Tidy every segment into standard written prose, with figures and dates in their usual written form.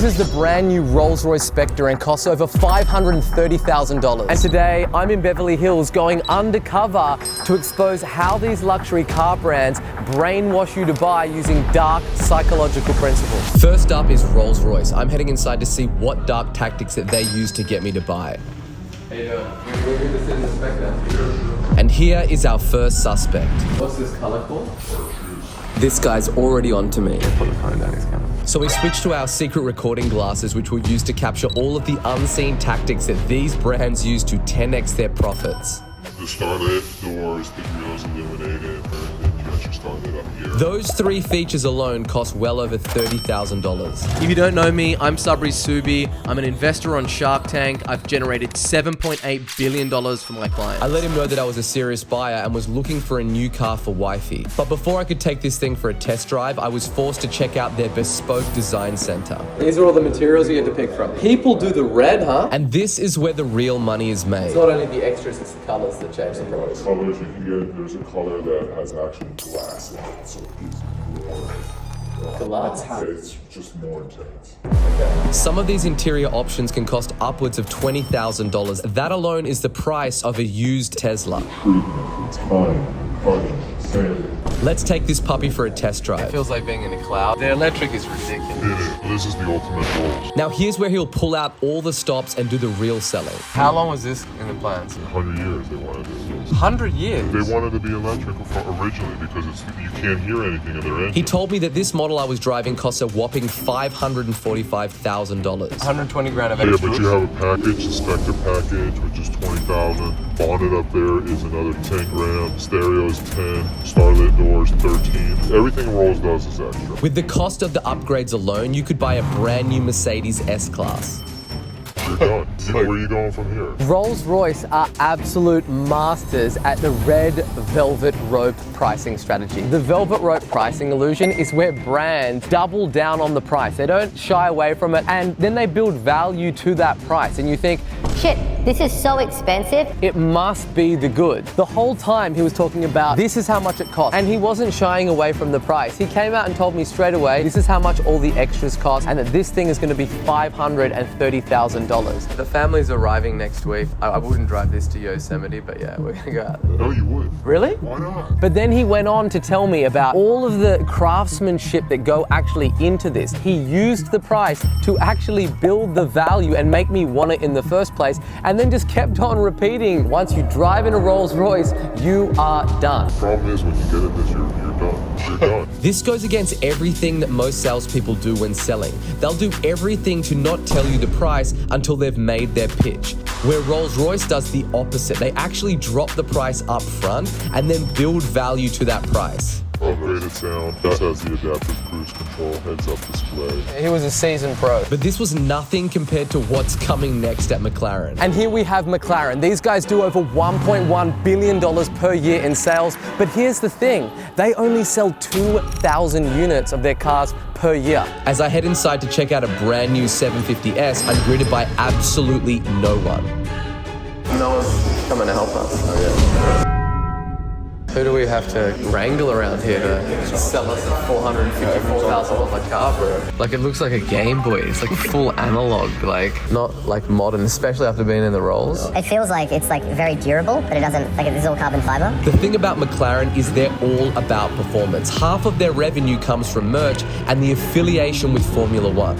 This is the brand new Rolls-royce Spectre and costs over $530,000. And today, I'm in Beverly Hills going undercover to expose how these luxury car brands brainwash you to buy using dark psychological principles. First up is Rolls-Royce. I'm heading inside to see what dark tactics that they use to get me to buy. How you doing? We're here to sit in the Spectre. And here is our first suspect. What's this color called? This guy's already on to me. Put the phone down his camera. So we switched to our secret recording glasses, which we'll use to capture all of the unseen tactics that these brands use to 10x their profits. The starlit doors, the grills illuminated, and you got your starlit up here. Those three features alone cost well over $30,000. If you don't know me, I'm Sabri Subi. I'm an investor on Shark Tank. I've generated $7.8 billion for my clients. I let him know that I was a serious buyer and was looking for a new car for wifey. But before I could take this thing for a test drive, I was forced to check out their bespoke design center. These are all the materials you had to pick from. People do the red, huh? And this is where the real money is made. It's not only the extras, it's the colors that change the price. Colors you can get, there's a color that has actually glass in it, so it's more. Glass? It's just more intense. Okay. Some of these interior options can cost upwards of $20,000. That alone is the price of a used Tesla. Treatment, time, caution, sanity. Let's take this puppy for a test drive. It feels like being in a cloud. The electric is ridiculous. This is the ultimate Rolls. Now here's where he'll pull out all the stops and do the real selling. How long was this in the plans? 100 years they wanted it. 100 years? They wanted to be electric originally because you can't hear anything in their engine. He told me that this model I was driving costs a whopping $545,000. 120 grand of extras. Yeah, but you have a package, a Spectre package, which is 20,000. Bonnet up there is another 10 grand. Stereo is 10. Starlit doors 13. Everything Rolls does is extra. With the cost of the upgrades alone, you could buy a brand new Mercedes S-Class. You're done. Where are you going from here? Rolls-Royce are absolute masters at the red velvet rope pricing strategy. The velvet rope pricing illusion is where brands double down on the price. They don't shy away from it, and then they build value to that price. And you think, shit, this is so expensive. It must be the good. The whole time he was talking about, this is how much it costs. And he wasn't shying away from the price. He came out and told me straight away, this is how much all the extras cost, and that this thing is gonna be $530,000. The family's arriving next week. I wouldn't drive this to Yosemite, but yeah, we're gonna go out there. No, you would. Really? Why not? But then he went on to tell me about all of the craftsmanship that go actually into this. He used the price to actually build the value and make me want it in the first place, and then just kept on repeating, once you drive in a Rolls-Royce, you are done. The problem is when you get in this, you're done. You're done. This goes against everything that most salespeople do when selling. They'll do everything to not tell you the price until they've made their pitch. Where Rolls-Royce does the opposite. They actually drop the price up front and then build value to that price. Upgraded sound, this has the adaptive cruise control, heads-up display. He was a seasoned pro. But this was nothing compared to what's coming next at McLaren. And here we have McLaren. These guys do over $1.1 billion per year in sales. But here's the thing, they only sell 2,000 units of their cars per year. As I head inside to check out a brand new 750S, I'm greeted by absolutely no one. No one's coming to help us. Oh, yeah. Who do we have to wrangle around here to sell us a $454,000 car, bro? Like, it looks like a Game Boy. It's like full analog, like not like modern, especially after being in the Rolls. It feels like it's like very durable, but it doesn't, like it's all carbon fiber. The thing about McLaren is they're all about performance. Half of their revenue comes from merch and the affiliation with Formula One.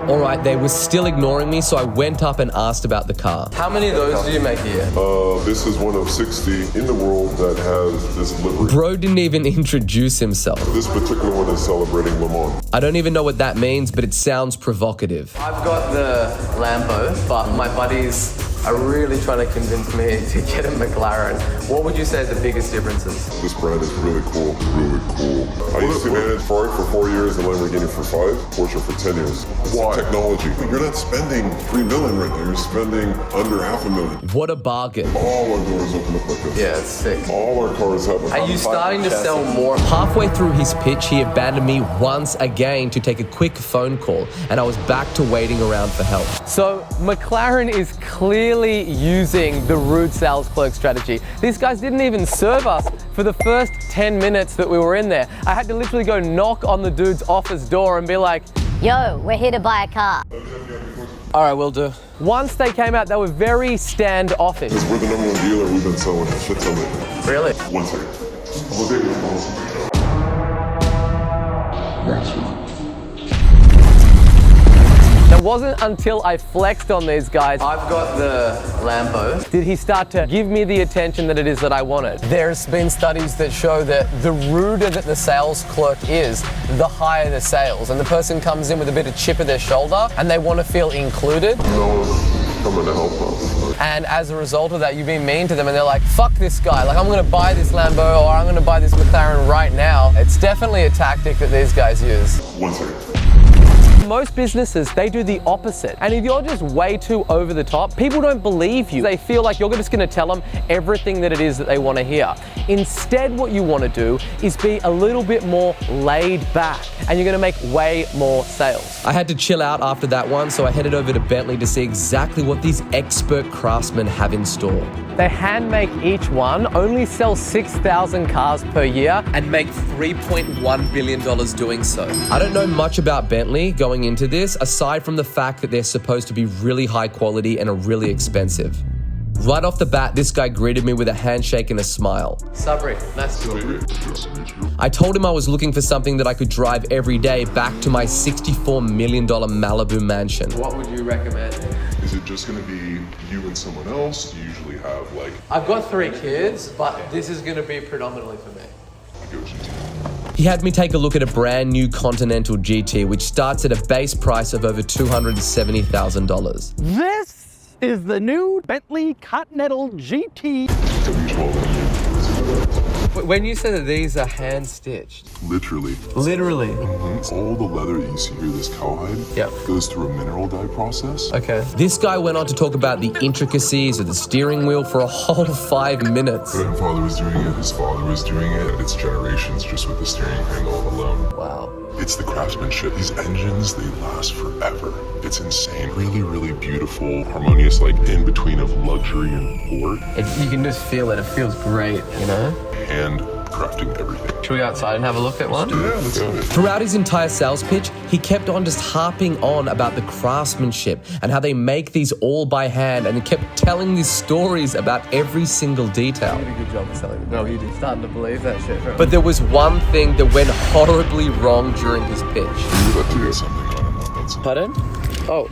All right, they were still ignoring me, so I went up and asked about the car. How many of those do you make a year? This is one of 60 in the world that has this livery. Bro didn't even introduce himself. This particular one is celebrating Le Mans. I don't even know what that means, but it sounds provocative. I've got the Lambo, but my buddies are really trying to convince me to get a McLaren. What would you say is the biggest differences? This brand is really cool, really cool. I used to manage Ferrari for 4 years and Lamborghini for 5, Porsche for 10 years. Why? Technology. You're not spending $3 million right there, you're spending under $500,000. What a bargain. All our doors open up like this. Yeah, it's sick. All our cars have a... Are you starting to sell more? Halfway through his pitch, he abandoned me once again to take a quick phone call, and I was back to waiting around for help. So McLaren is clearly using the rude sales clerk strategy. These guys didn't even serve us for the first 10 minutes that we were in there. I had to literally go knock on the dude's office door and be like, Yo, we're here to buy a car. All right, will do. Once they came out, they were very standoffish. Because we're the #1 dealer, we've been selling a shit ton lately. Really? 1 second. I'm gonna take this phone. It wasn't until I flexed on these guys, I've got the Lambo, did he start to give me the attention that it is that I wanted. There's been studies that show that the ruder that the sales clerk is, the higher the sales. And the person comes in with a bit of chip of their shoulder and they want to feel included. No one's coming to help us. And as a result of that, you've been mean to them and they're like, fuck this guy, like I'm gonna buy this Lambo or I'm gonna buy this McLaren right now. It's definitely a tactic that these guys use. 1 second. Most businesses, they do the opposite. And if you're just way too over the top, people don't believe you. They feel like you're just gonna tell them everything that it is that they wanna hear. Instead, what you wanna do is be a little bit more laid back and you're gonna make way more sales. I had to chill out after that one, so I headed over to Bentley to see exactly what these expert craftsmen have in store. They hand make each one, only sell 6,000 cars per year and make $3.1 billion doing so. I don't know much about Bentley going into this, aside from the fact that they're supposed to be really high quality and are really expensive. Right off the bat, this guy greeted me with a handshake and a smile. Sabri, nice to meet you. I told him I was looking for something that I could drive every day back to my $64 million Malibu mansion. What would you recommend? Is it just gonna be you and someone else? Do you usually have like... I've got 3 kids, but this is gonna be predominantly for me. I go GT. He had me take a look at a brand new Continental GT, which starts at a base price of over $270,000. This is the new Bentley Continental GT. When you say that these are hand stitched, Literally. literally. All the leather that you see here, this cowhide, goes through a mineral dye process. Okay. This guy went on to talk about the intricacies of the steering wheel for a whole 5 minutes. My grandfather was doing it, his father was doing it. It's generations just with the steering handle alone. Wow. It's the craftsmanship. These engines, they last forever. It's insane. Really, really beautiful, harmonious, like in between of luxury and sport. You can just feel it. It feels great, you know? Hand crafting everything. Should we go outside and have a look at one? Yeah, let's do it. Throughout his entire sales pitch, he kept on just harping on about the craftsmanship and how they make these all by hand, and he kept telling these stories about every single detail. You did a good job of selling them. No, you did. Starting to believe that shit. Right? But there was one thing that went horribly wrong during his pitch. You have to get something on him. That's Pardon? Oh.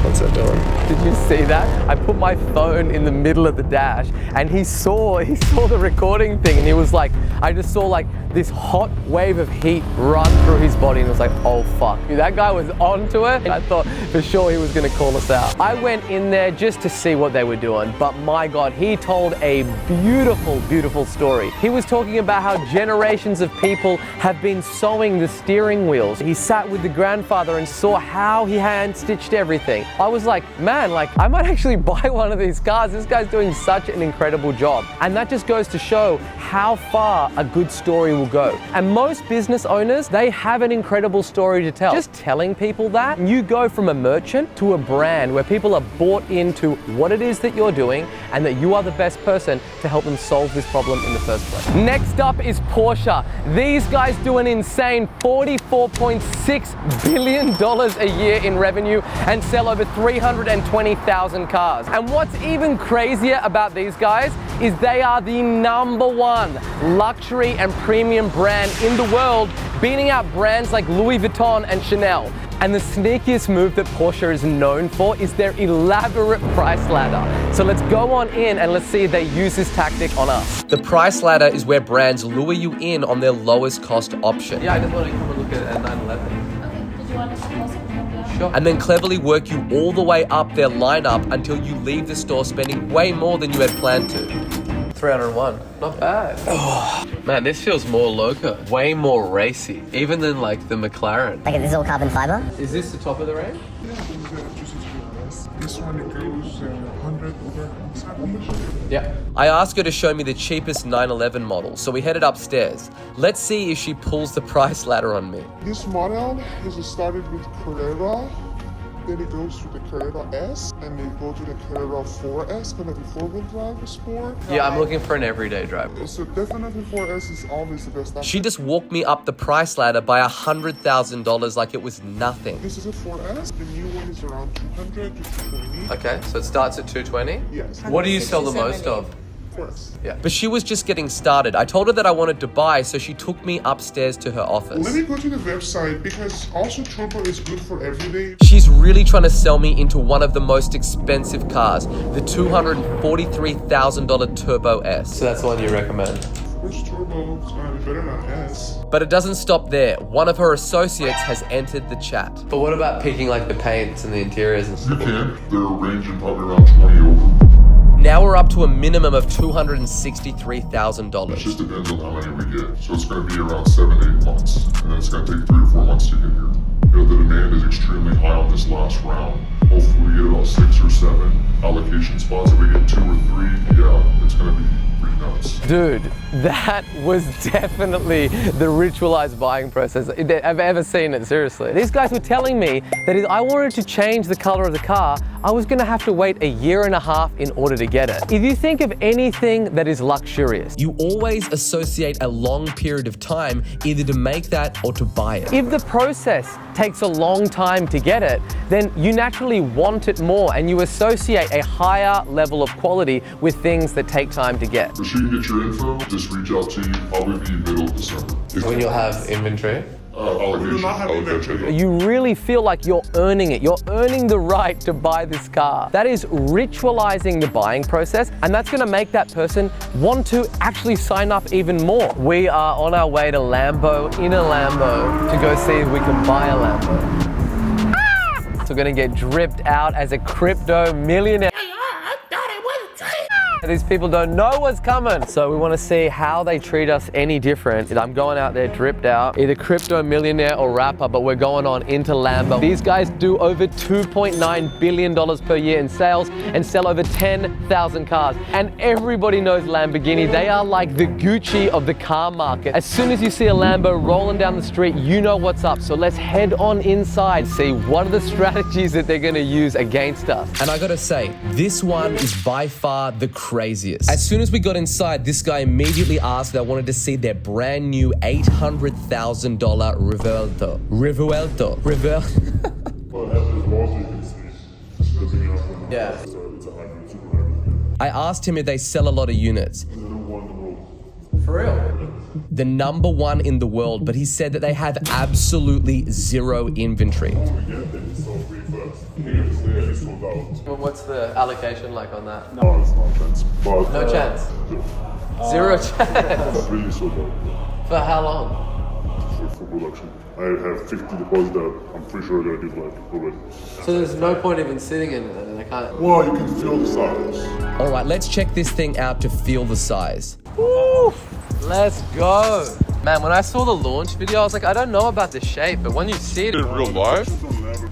What's that doing? Did you see that? I put my phone in the middle of the dash and he saw the recording thing and he was like, I just saw like this hot wave of heat run through his body and it was like, oh fuck. That guy was onto it. I thought for sure he was gonna call us out. I went in there just to see what they were doing, but my God, he told a beautiful, beautiful story. He was talking about how generations of people have been sewing the steering wheels. He sat with the grandfather and saw how he hand stitched everything. I was like, man, like I might actually buy one of these cars. This guy's doing such an incredible job. And that just goes to show how far a good story will go. And most business owners, they have an incredible story to tell. Just telling people that, you go from a merchant to a brand where people are bought into what it is that you're doing and that you are the best person to help them solve this problem in the first place. Next up is Porsche. These guys do an insane $44.6 billion a year in revenue and sell over 320,000 cars. And what's even crazier about these guys is they are the #1 luxury and premium brand in the world, beating out brands like Louis Vuitton and Chanel. And the sneakiest move that Porsche is known for is their elaborate price ladder. So let's go on in and let's see if they use this tactic on us. The price ladder is where brands lure you in on their lowest cost option. Yeah, I just want to come and look at a 911. Okay, did you want us to close it? Sure. And then cleverly work you all the way up their lineup until you leave the store spending way more than you had planned to. 301, not bad. Oh, man, this feels more loco, way more racy, even than like the McLaren. Like, this is all carbon fiber? Is this the top of the range? This one goes 100 over 700. Yeah. I asked her to show me the cheapest 911 model, so we headed upstairs. Let's see if she pulls the price ladder on me. This model is started with Carrera then it goes to the Carrera S, and then go to the Carrera 4S, gonna be four-wheel drive sport. Yeah, I'm looking for an everyday driver. So definitely 4S is always the best option. She just walked me up the price ladder by $100,000 like it was nothing. This is a 4S. The new one is around 200 to 220. Okay, so it starts at 220? Yes. What do you sell the most of? 4S. Yeah. But she was just getting started. I told her that I wanted to buy, so she took me upstairs to her office. Let me go to the website because also turbo is good for everyday. She's really trying to sell me into one of the most expensive cars, the $243,000 Turbo S. So that's the one you recommend? First turbo is gonna be better than S. But it doesn't stop there. One of her associates has entered the chat. But what about picking like the paints and the interiors and You stuff? can. They're ranging probably around 20 over. Now we're up to a minimum of It $263,000. just depends on how many we get. So it's going to be around 7 to 8 months. And then it's going to take 3 to 4 months to get here. You know, the demand is extremely high on this last round. Hopefully we get about 6 or 7 allocation spots. If we get 2 or 3, yeah, it's going to be pretty nuts. Dude, that was definitely the ritualized buying process I've ever seen it, seriously. These guys were telling me that if I wanted to change the color of the car, I was gonna have to wait a year and a half in order to get it. If you think of anything that is luxurious, you always associate a long period of time either to make that or to buy it. If the process takes a long time to get it, then you naturally want it more and you associate a higher level of quality with things that take time to get. So she can get your info, just reach out to you, probably be middle of December. When you'll have inventory? Allocation. You really feel like you're earning it. You're earning the right to buy this car. That is ritualizing the buying process, and that's gonna make that person want to actually sign up even more. We are on our way to Lambo, in a Lambo, to go see if we can buy a Lambo. So we're gonna get dripped out as a crypto millionaire. These people don't know what's coming. So we want to see how they treat us any different. I'm going out there dripped out, either crypto millionaire or rapper, but we're going on into Lambo. These guys do over $2.9 billion per year in sales and sell over 10,000 cars. And everybody knows Lamborghini. They are like the Gucci of the car market. As soon as you see a Lambo rolling down the street, you know what's up. So let's head on inside, see what are the strategies that they're going to use against us. And I got to say, this one is by far the craziest. As soon as we got inside, this guy immediately asked if I wanted to see their brand new $800,000 Revuelto. Yeah. I asked him if they sell a lot of units. For real? The #1 in the world, but he said that they have absolutely zero inventory. What's the allocation like on that? No, it's no chance. But, No chance. Zero chance. Really sold out For how long? for production. I have 50 deposits that I'm pretty sure they're gonna give like already. So there's no point even sitting in it, and I can't. Well, you can feel the size. All right, let's check this thing out to feel the size. Woo! Let's go. Man, when I saw the launch video, I was like, I don't know about the shape, but when you see it in real life,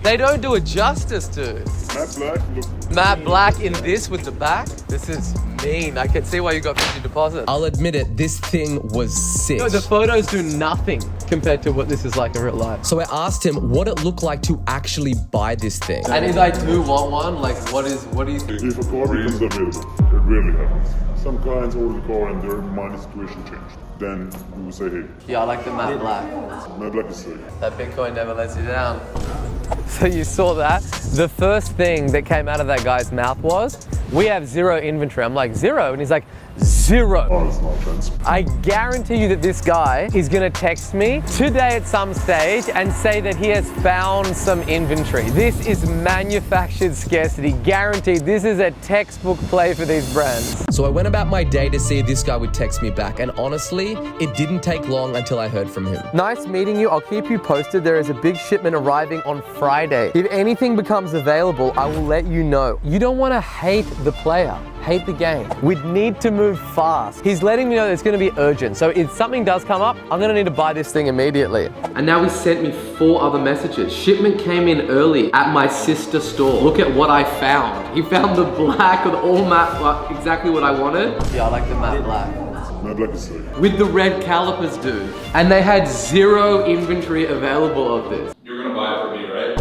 they don't do it justice, dude. Matte black, look. Matte black in this with the back? This is mean. I can see why you got 50 deposits. I'll admit it, this thing was sick. No, the photos do nothing compared to what this is like in real life. So I asked him what it looked like to actually buy this thing. And if I do want one, like what do you think? If a car becomes available, it rarely happens. Some clients order the car and their money situation changed. Then we will say, hey, Yeah, I like the matte black. matte black is sick. That Bitcoin never lets you down. So you saw that? The first thing that came out of that guy's mouth was, we have zero inventory. I'm like, zero? And he's like, zero. Oh, it's no chance. I guarantee you that this guy is gonna text me today at some stage and say that he has found some inventory. This is manufactured scarcity, guaranteed. This is a textbook play for these brands. So I went about my day to see if this guy would text me back, and honestly, it didn't take long until I heard from him. Nice meeting you. I'll keep you posted. There is a big shipment arriving on Friday. If anything becomes available, I will let you know. You don't wanna hate the player. Hate the game. We'd need to move fast. He's letting me know that it's gonna be urgent. So if something does come up, I'm gonna need to buy this thing immediately. And now he sent me 4 other messages. Shipment came in early at my sister store. Look at what I found. He found the black with all matte, exactly what I wanted. Yeah, I like the matte black. Matte black is sick. With the red calipers, dude. And they had 0 inventory available of this. You're gonna buy it for me, right?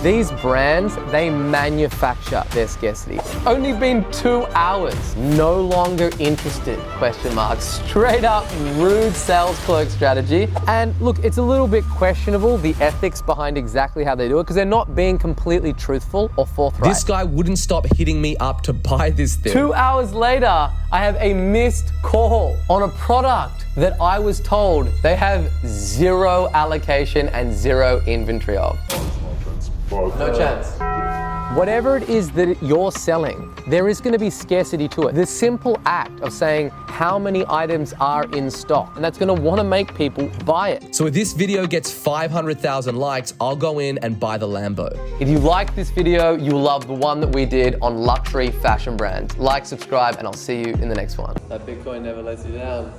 These brands, they manufacture their scarcity. Only been 2 hours. No longer interested, question mark. Straight up rude sales clerk strategy. And look, it's a little bit questionable, the ethics behind exactly how they do it, because they're not being completely truthful or forthright. This guy wouldn't stop hitting me up to buy this thing. 2 hours later, I have a missed call on a product that I was told they have 0 allocation and 0 inventory of. No chance. Whatever it is that you're selling, there is going to be scarcity to it. The simple act of saying how many items are in stock, and that's going to want to make people buy it. So if this video gets 500,000 likes, I'll go in and buy the Lambo. If you like this video, you'll love the one that we did on luxury fashion brands. Like, subscribe, and I'll see you in the next one. That Bitcoin never lets you down.